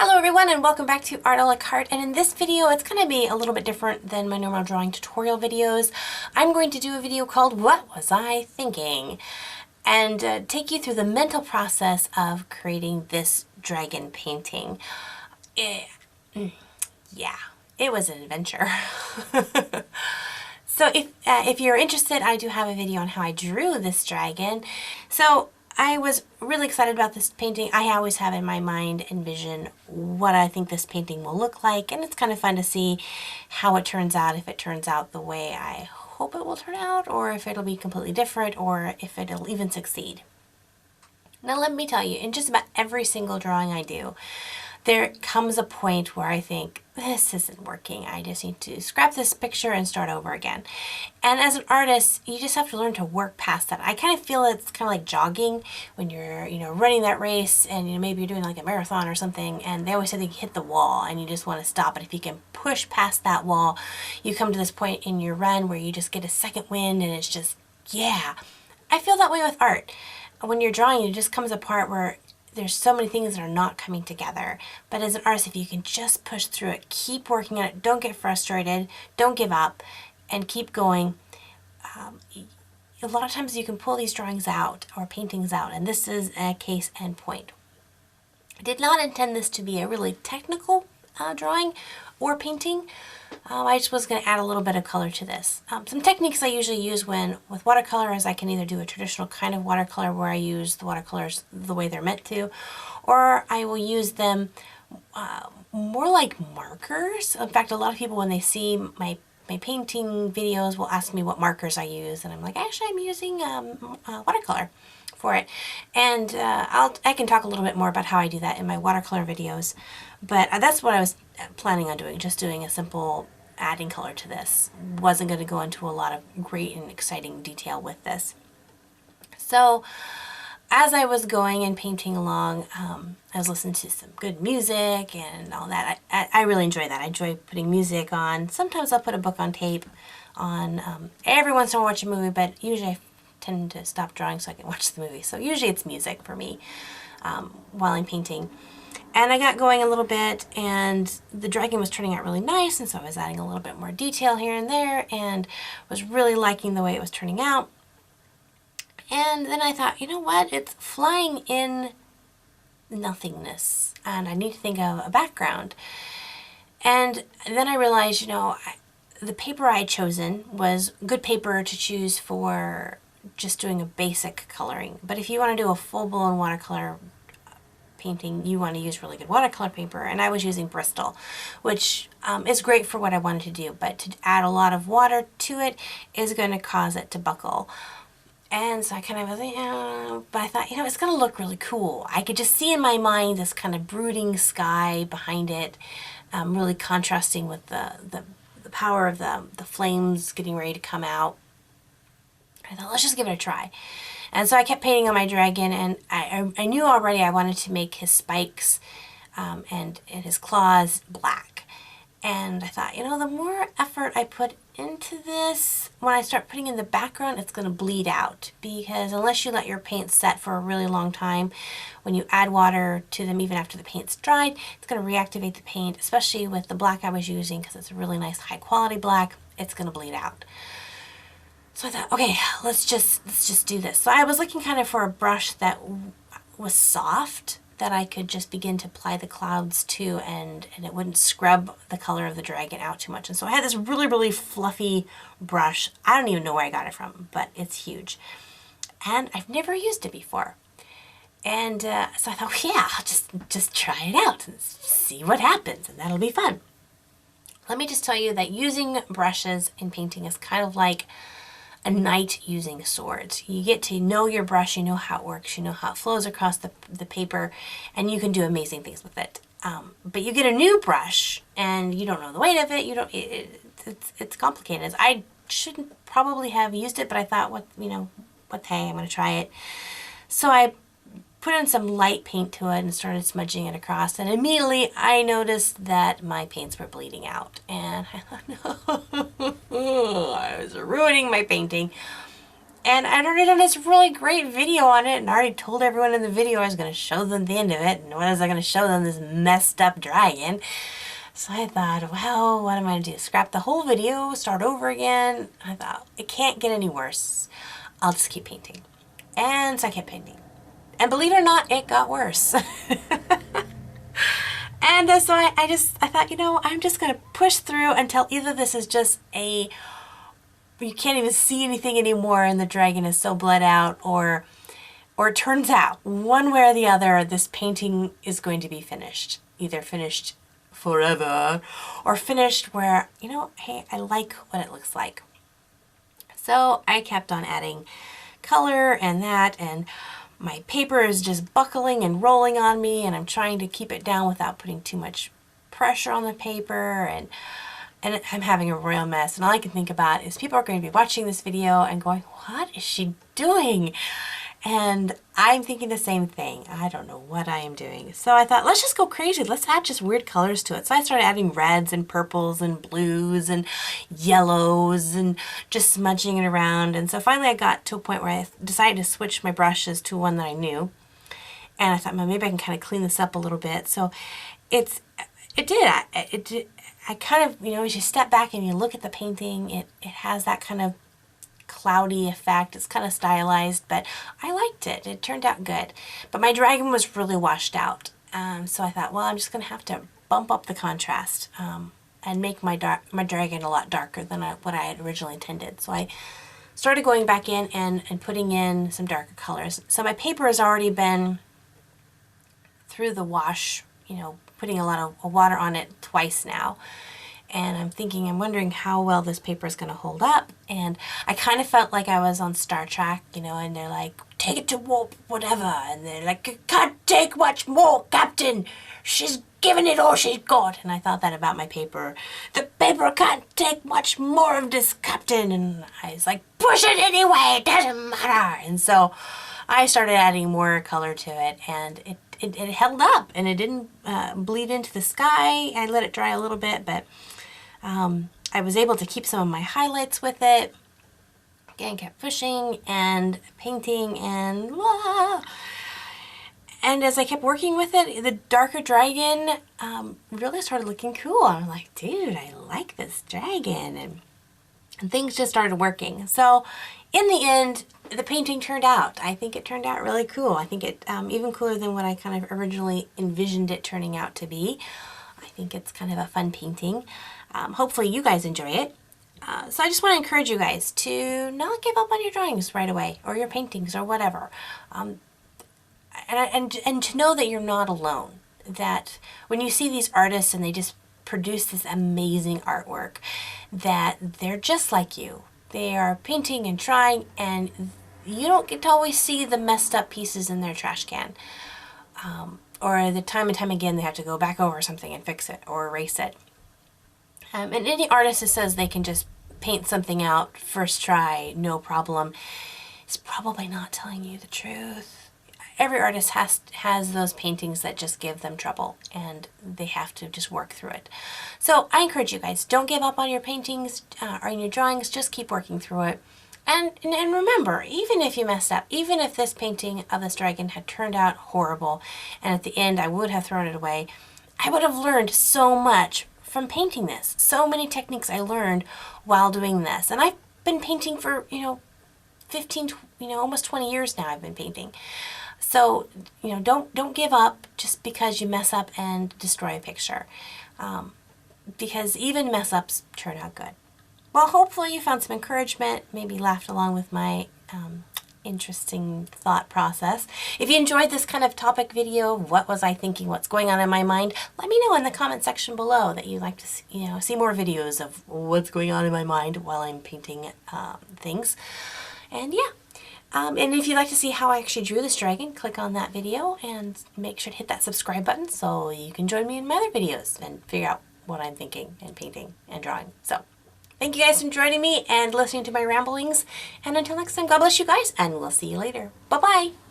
Hello everyone and welcome back to Art a la Carte, and in this video it's going to be a little bit different than my normal drawing tutorial videos. I'm going to do a video called What Was I Thinking? And take you through the mental process of creating this dragon painting. Yeah, it was an adventure. So if you're interested, I do have a video on how I drew this dragon. So I was really excited about this painting. I always have in my mind envision what I think this painting will look like, and it's kind of fun to see how it turns out, if it turns out the way I hope it will turn out, or if it'll be completely different, or if it'll even succeed. Now let me tell you, in just about every single drawing I do, there comes a point where I think, this isn't working. I just need to scrap this picture and start over again. And as an artist, you just have to learn to work past that. I kind of feel it's kind of like jogging when you're, running that race, and maybe you're doing like a marathon or something, and they always say they hit the wall and you just want to stop. But if you can push past that wall, you come to this point in your run where you just get a second wind, and it's just, yeah. I feel that way with art. When you're drawing, it just comes a part where there's so many things that are not coming together. But as an artist, if you can just push through it, keep working on it, don't get frustrated, don't give up, and keep going. A lot of times you can pull these drawings out or paintings out, and this is a case in point. I did not intend this to be a really technical drawing or painting. I just was going to add a little bit of color to this. Some techniques I usually use with watercolor is I can either do a traditional kind of watercolor where I use the watercolors the way they're meant to, or I will use them more like markers. In fact, a lot of people, when they see my painting videos, will ask me what markers I use, and I'm like, actually I'm using watercolor for it. And I can talk a little bit more about how I do that in my watercolor videos, but that's what I was planning on doing, just doing a simple adding color to this. Wasn't going to go into a lot of great and exciting detail with this. So as I was going and painting along, I was listening to some good music and all that. I really enjoy that. I enjoy putting music on. Sometimes I'll put a book on tape on. Every once in a while I watch a movie, but usually I tend to stop drawing so I can watch the movie. So usually it's music for me while I'm painting. And I got going a little bit, and the dragon was turning out really nice, and so I was adding a little bit more detail here and there, and was really liking the way it was turning out. And then I thought, you know what, it's flying in nothingness, and I need to think of a background. And then I realized, the paper I had chosen was good paper to choose for just doing a basic coloring. But if you want to do a full-blown watercolor painting, you want to use really good watercolor paper, and I was using Bristol, which is great for what I wanted to do, but to add a lot of water to it is going to cause it to buckle. And so I kind of was like, but I thought, it's going to look really cool. I could just see in my mind this kind of brooding sky behind it, really contrasting with the power of the flames getting ready to come out. I thought, let's just give it a try. And so I kept painting on my dragon, and I knew already I wanted to make his spikes and his claws black. And I thought, the more effort I put into this, when I start putting in the background, it's going to bleed out. Because unless you let your paint set for a really long time, when you add water to them, even after the paint's dried, it's going to reactivate the paint, especially with the black I was using, because it's a really nice high quality black. It's going to bleed out. So I thought, okay, let's just do this. So I was looking kind of for a brush that was soft, that I could just begin to apply the clouds to, and it wouldn't scrub the color of the dragon out too much. And so I had this really, really fluffy brush. I don't even know where I got it from, but it's huge. And I've never used it before. And so I thought, yeah, I'll just try it out and see what happens, and that'll be fun. Let me just tell you that using brushes in painting is kind of like a knight using swords. You get to know your brush, you know how it works, you know how it flows across the paper, and you can do amazing things with it. But you get a new brush, and you don't know the weight of it. It's complicated. I shouldn't probably have used it, but I thought, what the hey, I'm going to try it. So I put in some light paint to it and started smudging it across, and immediately I noticed that my paints were bleeding out, and I thought, no, I was ruining my painting. And I'd already done this really great video on it, and I already told everyone in the video I was going to show them the end of it. And what was I going to show them? This messed up dragon. So I thought, well, what am I going to do? Scrap the whole video, start over again? I thought, it can't get any worse. I'll just keep painting. And so I kept painting. And believe it or not, it got worse. And so I thought, you know, I'm just going to push through until either this is just you can't even see anything anymore and the dragon is so bled out, or it turns out, one way or the other, this painting is going to be finished. Either finished forever or finished where, you know, hey, I like what it looks like. So I kept on adding color and that, and my paper is just buckling and rolling on me, and I'm trying to keep it down without putting too much pressure on the paper, and I'm having a real mess. And all I can think about is people are going to be watching this video and going, what is she doing? And I'm thinking the same thing. I don't know what I am doing. So I thought, let's just go crazy. Let's add just weird colors to it. So I started adding reds and purples and blues and yellows and just smudging it around. And so finally I got to a point where I decided to switch my brushes to one that I knew. And I thought, well, maybe I can kind of clean this up a little bit. So it did. I kind of, you know, as you step back and you look at the painting, it has that kind of cloudy effect. It's kind of stylized, but I liked it. It turned out good. But my dragon was really washed out. So I thought, well, I'm just going to have to bump up the contrast and make my dragon a lot darker than what I had originally intended. So I started going back in and putting in some darker colors. So my paper has already been through the wash, you know, putting a lot of water on it twice now. And I'm wondering how well this paper is going to hold up. And I kind of felt like I was on Star Trek, you know, and they're like, take it to warp, whatever. And they're like, you can't take much more, Captain. She's given it all she's got. And I thought that about my paper. The paper can't take much more of this, Captain. And I was like, push it anyway, it doesn't matter. And so I started adding more color to it, and it held up, and it didn't bleed into the sky. I let it dry a little bit, but I was able to keep some of my highlights with it. Again, kept pushing and painting and blah. And as I kept working with it, the darker dragon really started looking cool. I'm like, dude, I like this dragon. And things just started working. So in the end, the painting turned out. I think it turned out really cool. I think it even cooler than what I kind of originally envisioned it turning out to be. I think it's kind of a fun painting. Hopefully you guys enjoy it. So I just want to encourage you guys to not give up on your drawings right away, or your paintings, or whatever. And to know that you're not alone. That when you see these artists and they just produce this amazing artwork, that they're just like you. They are painting and trying, and you don't get to always see the messed up pieces in their trash can. Or the time and time again they have to go back over something and fix it or erase it. And any artist that says they can just paint something out first try, no problem, is probably not telling you the truth. Every artist has those paintings that just give them trouble, and they have to just work through it. So I encourage you guys, don't give up on your paintings or in your drawings, just keep working through it. And remember, even if you messed up, even if this painting of this dragon had turned out horrible, and at the end I would have thrown it away, I would have learned so much from painting this. So many techniques I learned while doing this. And I've been painting for, 15, almost 20 years now I've been painting. So, don't give up just because you mess up and destroy a picture. Because even mess ups turn out good. Well, hopefully you found some encouragement, maybe laughed along with my interesting thought process. If you enjoyed this kind of topic video, what was I thinking, what's going on in my mind, let me know in the comment section below that you'd like to see more videos of what's going on in my mind while I'm painting things. And yeah. And if you'd like to see how I actually drew this dragon, click on that video and make sure to hit that subscribe button so you can join me in my other videos and figure out what I'm thinking and painting and drawing. So thank you guys for joining me and listening to my ramblings. And until next time, God bless you guys, and we'll see you later. Bye-bye.